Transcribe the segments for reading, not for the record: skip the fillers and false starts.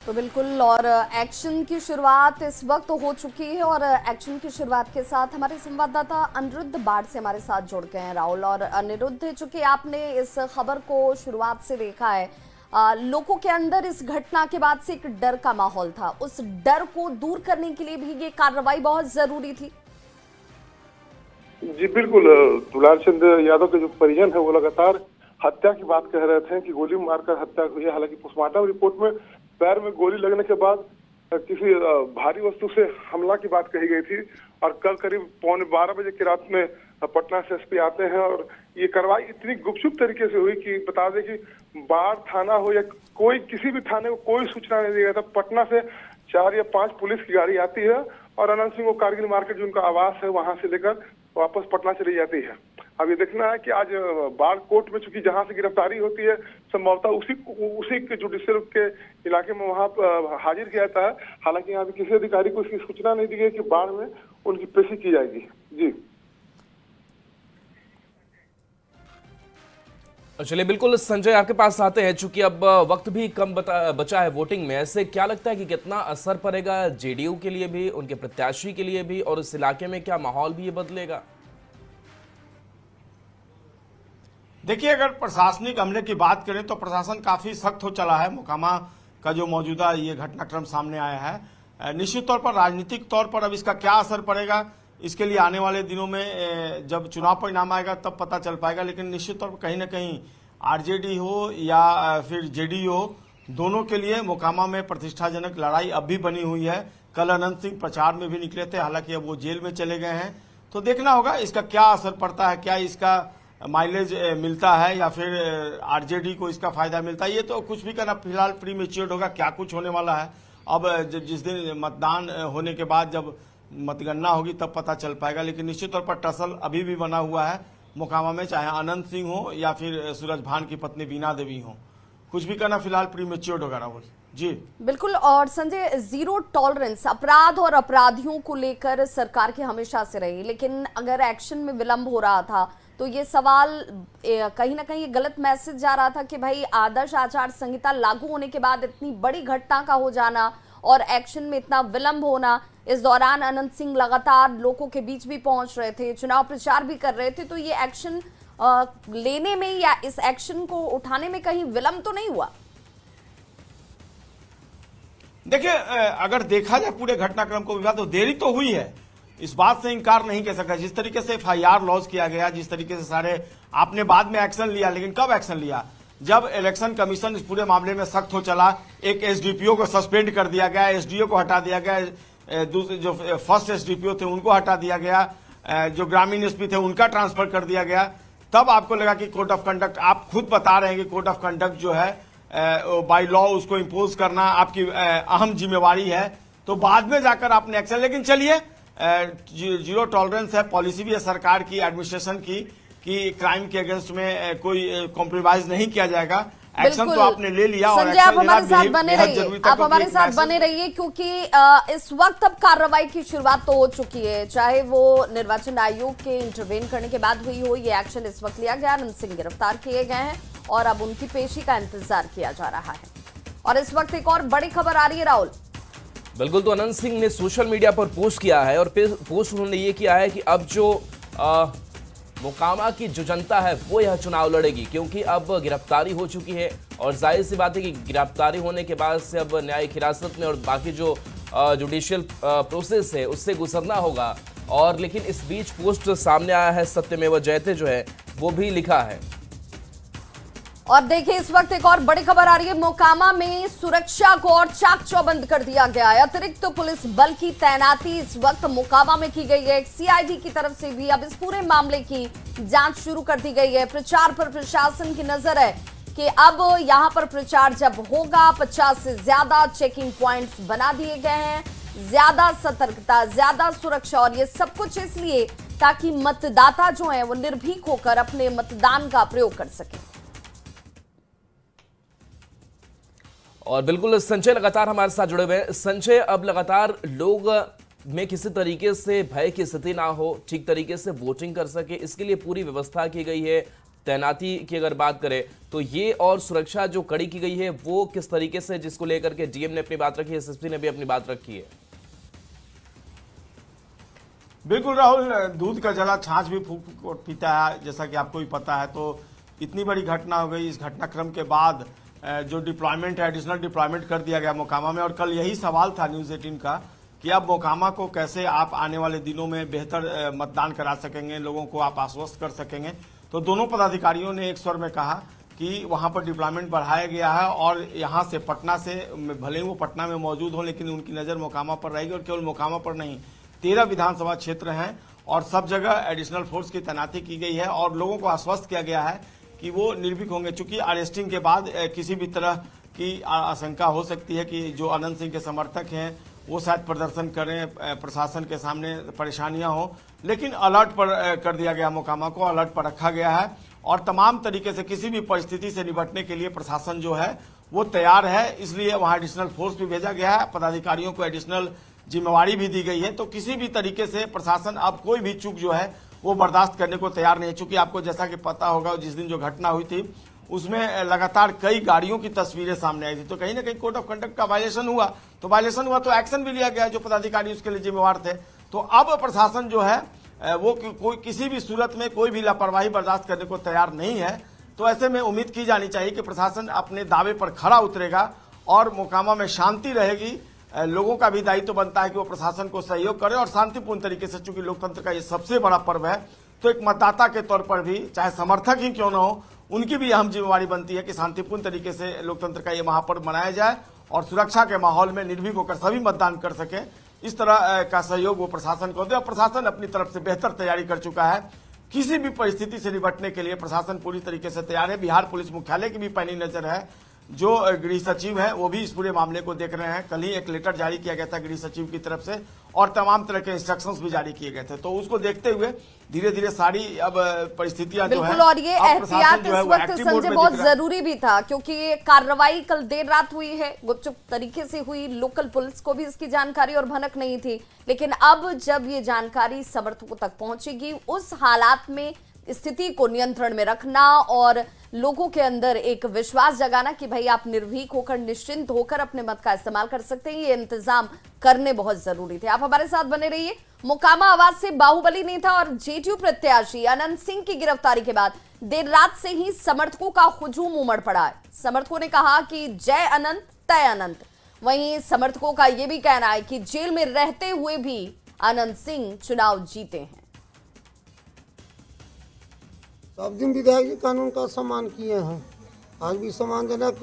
तो बिल्कुल, और एक्शन की शुरुआत इस वक्त हो चुकी है और एक्शन की शुरुआत के साथ हमारे संवाददाता अनिरुद्ध बाढ़ से हमारे साथ जुड़ गए हैं राहुल। और अनिरुद्ध, चूंकि आपने इस खबर को शुरुआत से देखा है, लोगों के अंदर इस घटना के बाद से एक डर का माहौल था, उस डर को दूर करने के लिए भी ये कार्रवाई बहुत जरूरी थी। जी बिल्कुल, दुलार चंद यादव के जो परिजन है वो लगातार हत्या की बात कह रहे थे कि गोली मारकर हत्या हुई है। हालांकि पोस्टमार्टम रिपोर्ट में पैर में गोली लगने के बाद किसी भारी वस्तु से हमला की बात कही गई थी। और कल करीब 11:15 की रात में पटना से एसपी आते हैं और ये कार्रवाई इतनी गुपचुप तरीके से हुई कि बता दें कि बाढ़ थाना हो या कोई किसी भी थाने को कोई सूचना नहीं दी गई था। पटना से 4 या 5 पुलिस की गाड़ी आती है और अनंत सिंह को कारगिल मार्केट जो उनका आवास है वहां से लेकर वापस पटना चली जाती है। अब ये देखना है कि आज बाढ़ कोर्ट में चूंकि जहां से गिरफ्तारी होती है संभवतः उसी के जुडिशियल के इलाके में वहां हाजिर किया जाता है। हालांकि यहाँ किसी अधिकारी को इसकी सूचना नहीं दी गई कि बाढ़ में उनकी पेशी की जाएगी। जी चलिए, बिल्कुल संजय आपके पास आते हैं। चूंकि अब वक्त भी कम बचा है वोटिंग में, ऐसे क्या लगता है कि कितना असर पड़ेगा जेडीयू के लिए भी, उनके प्रत्याशी के लिए भी, और इस इलाके में क्या माहौल भी ये बदलेगा? देखिए, अगर प्रशासनिक हमले की बात करें तो प्रशासन काफी सख्त हो चला है। मोकामा का जो मौजूदा ये घटनाक्रम सामने आया है, निश्चित तौर पर राजनीतिक तौर पर अब इसका क्या असर पड़ेगा, इसके लिए आने वाले दिनों में जब चुनाव परिणाम आएगा तब पता चल पाएगा। लेकिन निश्चित तौर पर कहीं ना कहीं आरजेडी हो या फिर जेडीयू हो, दोनों के लिए मोकामा में प्रतिष्ठाजनक लड़ाई अब भी बनी हुई है। कल अनंत सिंह प्रचार में भी निकले थे, हालांकि अब वो जेल में चले गए हैं। तो देखना होगा इसका क्या असर पड़ता है, क्या इसका माइलेज मिलता है या फिर आरजेडी को इसका फायदा मिलता है। ये तो कुछ भी करना फिलहाल प्री मेच्योर्ड होगा, क्या कुछ होने वाला है। अब जिस दिन मतदान होने के बाद जब मतगणना होगी तब पता चल पाएगा। लेकिन निश्चित तौर पर टसल अभी भी बना हुआ है मोकामा में, चाहे अनंत सिंह हो या फिर सूरज भान की पत्नी बीना देवी हो। कुछ भी करना फिलहाल प्री मेच्योर्ड होगा राहुल जी। बिल्कुल, और संजय, जीरो टॉलरेंस अपराध और अपराधियों को लेकर सरकार की हमेशा से रही, लेकिन अगर एक्शन में विलंब हो रहा था तो ये सवाल कहीं ना कहीं गलत मैसेज जा रहा था कि भाई आदर्श आचार संहिता लागू होने के बाद इतनी बड़ी घटना का हो जाना और एक्शन में इतना विलंब होना। इस दौरान अनंत सिंह लगातार लोगों के बीच भी पहुंच रहे थे, चुनाव प्रचार भी कर रहे थे, तो ये एक्शन लेने में या इस एक्शन को उठाने में कहीं विलंब तो नहीं हुआ? देखिए, अगर देखा जाए पूरे घटनाक्रम को विवाद, तो देरी तो हुई है, इस बात से इनकार नहीं कर सकता। जिस तरीके से FIR लॉन्च किया गया, जिस तरीके से सारे आपने बाद में एक्शन लिया, लेकिन कब एक्शन लिया? जब इलेक्शन कमीशन इस पूरे मामले में सख्त हो चला। एक एसडीपीओ को सस्पेंड कर दिया गया, एसडीओ को हटा दिया गया, दूसरे जो फर्स्ट एसडीपीओ थे उनको हटा दिया गया, जो ग्रामीण एसपी थे उनका ट्रांसफर कर दिया गया। तब आपको लगा कि कोड ऑफ कंडक्ट, आप खुद बता रहे हैं कि कोड ऑफ कंडक्ट जो है बाय लॉ उसको इम्पोज करना आपकी अहम जिम्मेवारी है। तो बाद में जाकर आपने एक्शन, लेकिन चलिए, जीरो टॉलरेंस है, पॉलिसी भी है सरकार की, एडमिनिस्ट्रेशन की, कि क्राइम के अगेंस्ट में कोई कॉम्प्रोमाइज नहीं किया जाएगा। एक्शन तो आपने ले लिया और संजय, आप हमारे साथ बने रहिए, आप हमारे साथ बने रहिए, क्योंकि इस वक्त अब कार्रवाई की शुरुआत तो हो चुकी है, चाहे वो निर्वाचन आयोग के इंटरवेन करने के बाद हुई हो। ये एक्शन इस वक्त लिया गया, अनंत सिंह गिरफ्तार किए गए हैं और अब उनकी पेशी का इंतजार किया जा रहा है। और इस वक्त एक और बड़ी खबर आ रही है राहुल। बिल्कुल, तो अनंत सिंह ने सोशल मीडिया पर पोस्ट किया है और पोस्ट उन्होंने ये किया है कि अब जो मोकामा की जो जनता है वो यह चुनाव लड़ेगी, क्योंकि अब गिरफ्तारी हो चुकी है और जाहिर सी बात है कि गिरफ्तारी होने के बाद से अब न्यायिक हिरासत में और बाकी जो जुडिशियल प्रोसेस है उससे गुजरना होगा। और लेकिन इस बीच पोस्ट सामने आया है, सत्यमेव जयते जो है वो भी लिखा है। और देखिए, इस वक्त एक और बड़ी खबर आ रही है। मोकामा में सुरक्षा को और चाक चौबंद कर दिया गया है। अतिरिक्त पुलिस बल की तैनाती इस वक्त मोकामा में की गई है। सीआईडी की तरफ से भी अब इस पूरे मामले की जांच शुरू कर दी गई है। प्रचार पर प्रशासन की नजर है कि अब यहां पर प्रचार जब होगा 50 से ज्यादा चेकिंग पॉइंट्स बना दिए गए हैं, ज्यादा सतर्कता, ज्यादा सुरक्षा, और ये सब कुछ इसलिए ताकि मतदाता जो है वो निर्भीक होकर अपने मतदान का प्रयोग कर सके। और बिल्कुल संजय लगातार हमारे साथ जुड़े हुए हैं। संजय, अब लगातार लोग में किसी तरीके से भय की स्थिति ना हो, ठीक तरीके से वोटिंग कर सके, इसके लिए पूरी व्यवस्था की गई है। तैनाती की अगर बात करें तो ये और सुरक्षा जो कड़ी की गई है वो किस तरीके से, जिसको लेकर के डीएम ने अपनी बात रखी है, एसएसपी ने भी अपनी बात रखी है? बिल्कुल राहुल, दूध का जला छाछ भी फूक फूक पीता है, जैसा कि आपको भी पता है। तो इतनी बड़ी घटना हो गई, इस घटनाक्रम के बाद जो डिप्लॉयमेंट है, एडिशनल डिप्लॉयमेंट कर दिया गया मोकामा में। और कल यही सवाल था न्यूज 18 का कि अब मोकामा को कैसे आप आने वाले दिनों में बेहतर मतदान करा सकेंगे, लोगों को आप आश्वस्त कर सकेंगे। तो दोनों पदाधिकारियों ने एक स्वर में कहा कि वहां पर डिप्लॉयमेंट बढ़ाया गया है और यहां से पटना से, भले ही वो पटना में मौजूद हो, लेकिन उनकी नजर मोकामा पर रहेगी। और केवल मोकामा पर नहीं, 13 विधानसभा क्षेत्र हैं और सब जगह एडिशनल फोर्स की तैनाती की गई है और लोगों को आश्वस्त किया गया है कि वो निर्भीक होंगे। चूंकि अरेस्टिंग के बाद किसी भी तरह की आशंका हो सकती है कि जो अनंत सिंह के समर्थक हैं वो शायद प्रदर्शन करें, प्रशासन के सामने परेशानियां हो, लेकिन अलर्ट पर कर दिया गया, मोकामा को अलर्ट पर रखा गया है और तमाम तरीके से किसी भी परिस्थिति से निपटने के लिए प्रशासन जो है वो तैयार है। इसलिए वहां एडिशनल फोर्स भी भेजा गया है, पदाधिकारियों को एडिशनल जिम्मेवारी भी दी गई है। तो किसी भी तरीके से प्रशासन अब कोई भी चूक जो है वो बर्दाश्त करने को तैयार नहीं है। चूंकि आपको जैसा कि पता होगा, जिस दिन जो घटना हुई थी उसमें लगातार कई गाड़ियों की तस्वीरें सामने आई थी, तो कहीं ना कहीं कोड ऑफ कंडक्ट का वायलेशन हुआ। तो वायलेशन हुआ तो एक्शन भी लिया गया, जो पदाधिकारी उसके लिए जिम्मेवार थे। तो अब प्रशासन जो है वो कोई किसी भी सूरत में कोई भी लापरवाही बर्दाश्त करने को तैयार नहीं है। तो ऐसे में उम्मीद की जानी चाहिए कि प्रशासन अपने दावे पर खरा उतरेगा और मोकामा में शांति रहेगी। लोगों का भी दायित्व बनता है कि वो प्रशासन को सहयोग करे और शांतिपूर्ण तरीके से, चूंकि लोकतंत्र का ये सबसे बड़ा पर्व है, तो एक मतदाता के तौर पर भी, चाहे समर्थक ही क्यों न हो, उनकी भी अहम जिम्मेवारी बनती है कि शांतिपूर्ण तरीके से लोकतंत्र का ये महापर्व मनाया जाए और सुरक्षा के माहौल में निर्भीक होकर सभी मतदान कर सके। इस तरह का सहयोग वो प्रशासन को दे और प्रशासन अपनी तरफ से बेहतर तैयारी कर चुका है। किसी भी परिस्थिति से निपटने के लिए प्रशासन पूरी तरीके से तैयार है। बिहार पुलिस मुख्यालय की भी पैनी नजर है, जो गृह सचिव है वो भी इस पूरे मामले को देख रहे हैं। कल ही एक लेटर जारी किया गया था गृह सचिव की तरफ से और तमाम तरह के इंस्ट्रक्शंस भी जारी किए गए थे। तो उसको देखते हुए धीरे धीरे सारी अब परिस्थितियां जो है, बिल्कुल, और ये एहतियात इस वक्त संजय बहुत जरूरी भी था, क्योंकि कार्रवाई कल देर रात हुई है, गुपचुप तरीके से हुई, लोकल पुलिस को भी इसकी जानकारी और भनक नहीं थी। लेकिन अब जब ये जानकारी समर्थकों तक पहुंचेगी, उस हालात में स्थिति को नियंत्रण में रखना और लोगों के अंदर एक विश्वास जगाना कि भाई आप निर्भीक होकर, निश्चिंत होकर अपने मत का इस्तेमाल कर सकते हैं, ये इंतजाम करने बहुत जरूरी थे। आप हमारे साथ बने रहिए। मोकामा आवाज से बाहुबली नेता और जेडीयू प्रत्याशी अनंत सिंह की गिरफ्तारी के बाद देर रात से ही समर्थकों का हुजूम उमड़ पड़ा है। समर्थकों ने कहा कि जय अनंत तय अनंत। वहीं समर्थकों का यह भी कहना है कि जेल में रहते हुए भी अनंत सिंह चुनाव जीते हैं। सब दिन विधायक जी कानून का सम्मान किए हैं, आज भी सम्मानजनक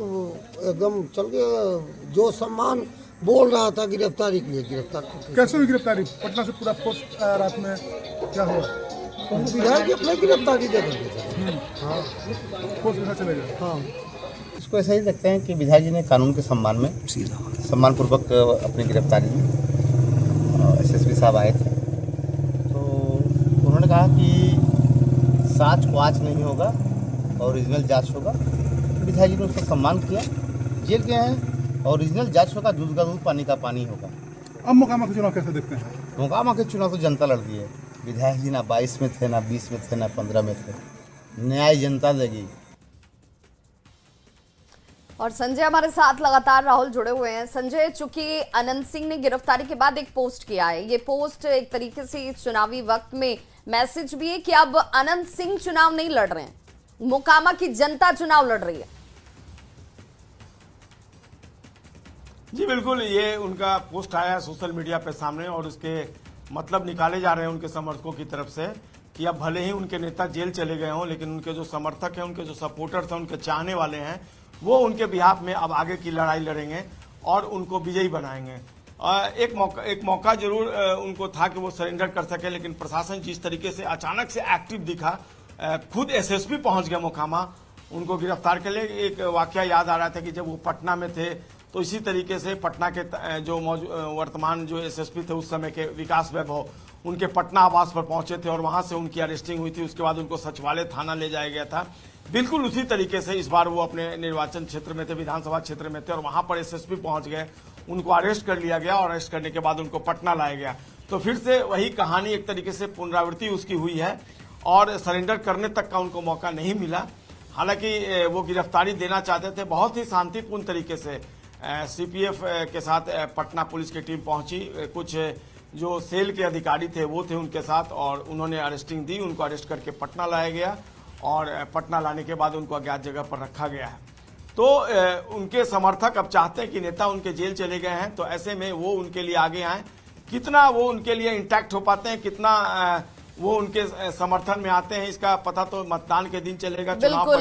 एकदम चल गया। जो सम्मान बोल रहा था गिरफ्तारी के लिए, गिरफ्तार कैसे हुई गिरफ्तारी? पटना से पूरा फोर्स आया रात में, क्या हुआ? तो विधायक जी अपने गिरफ्तारी दे देंगे। हाँ, फोर्स कहाँ चले गए? हाँ, इसको ऐसा ही लगता है कि विधायक जी ने कानून के सम्मान में, सम्मानपूर्वक अपनी गिरफ्तारी में एसएसपी साहब आए थे। तो उन्होंने कहा कि साच को आज नहीं होगा, ओरिजिनल जांच होगा। विधायक जी ने उसका सम्मान किया, जेल गए हैं। ओरिजिनल जांच होगा, दूध का दूध, पानी का पानी होगा। अब मोकामा के चुनाव कैसे देखते हैं? मोकामा के चुनाव तो जनता लड़ दी है। विधायक जी ना 22 में थे, ना 20 में थे, ना 15 में थे। न्याय जनता देगी। और संजय हमारे साथ लगातार राहुल जुड़े हुए हैं। संजय, चूंकि अनंत सिंह ने गिरफ्तारी के बाद एक पोस्ट किया है, ये पोस्ट एक तरीके से चुनावी वक्त में मैसेज भी है कि अब अनंत सिंह चुनाव नहीं लड़ रहे हैं, मोकामा की जनता चुनाव लड़ रही है। जी बिल्कुल, ये उनका पोस्ट आया सोशल मीडिया पे सामने और उसके मतलब निकाले जा रहे हैं उनके समर्थकों की तरफ से कि अब भले ही उनके नेता जेल चले गए हों, लेकिन उनके जो समर्थक हैं, उनके जो सपोर्टर्स हैं, उनके चाहने वाले हैं, वो उनके बिहाफ में अब आगे की लड़ाई लड़ेंगे और उनको विजयी बनाएंगे। एक मौका जरूर उनको था कि वो सरेंडर कर सके, लेकिन प्रशासन जिस तरीके से अचानक से एक्टिव दिखा, खुद एसएसपी पहुंच गया मोकामा उनको गिरफ्तार के लिए। एक वाकया याद आ रहा था कि जब वो पटना में थे तो इसी तरीके से पटना के जो वर्तमान जो एसएसपी थे उस समय के, विकास वैभव, उनके पटना आवास पर पहुंचे थे और वहां से उनकी अरेस्टिंग हुई थी। उसके बाद उनको सचिवालय थाना ले जाया गया था। बिल्कुल उसी तरीके से इस बार वो अपने निर्वाचन क्षेत्र में थे, विधानसभा क्षेत्र में थे और वहां पर एसएसपी पहुंच गए, उनको अरेस्ट कर लिया गया और अरेस्ट करने के बाद उनको पटना लाया गया। तो फिर से वही कहानी एक तरीके से पुनरावृत्ति उसकी हुई है और सरेंडर करने तक का उनको मौका नहीं मिला। हालांकि वो गिरफ्तारी देना चाहते थे। बहुत ही शांतिपूर्ण तरीके से सीपीएफ के साथ पटना पुलिस की टीम पहुंची। कुछ जो सेल के अधिकारी थे वो थे उनके साथ और उन्होंने अरेस्टिंग दी। उनको अरेस्ट करके पटना लाया गया और पटना लाने के बाद उनको अज्ञात जगह पर रखा गया है। तो उनके समर्थक अब चाहते हैं कि नेता उनके जेल चले गए हैं, तो ऐसे में वो उनके लिए आगे आए। कितना वो उनके लिए इंटैक्ट हो पाते हैं, कितना वो उनके समर्थन में आते हैं, इसका पता तो मतदान के दिन चलेगा। चुनाव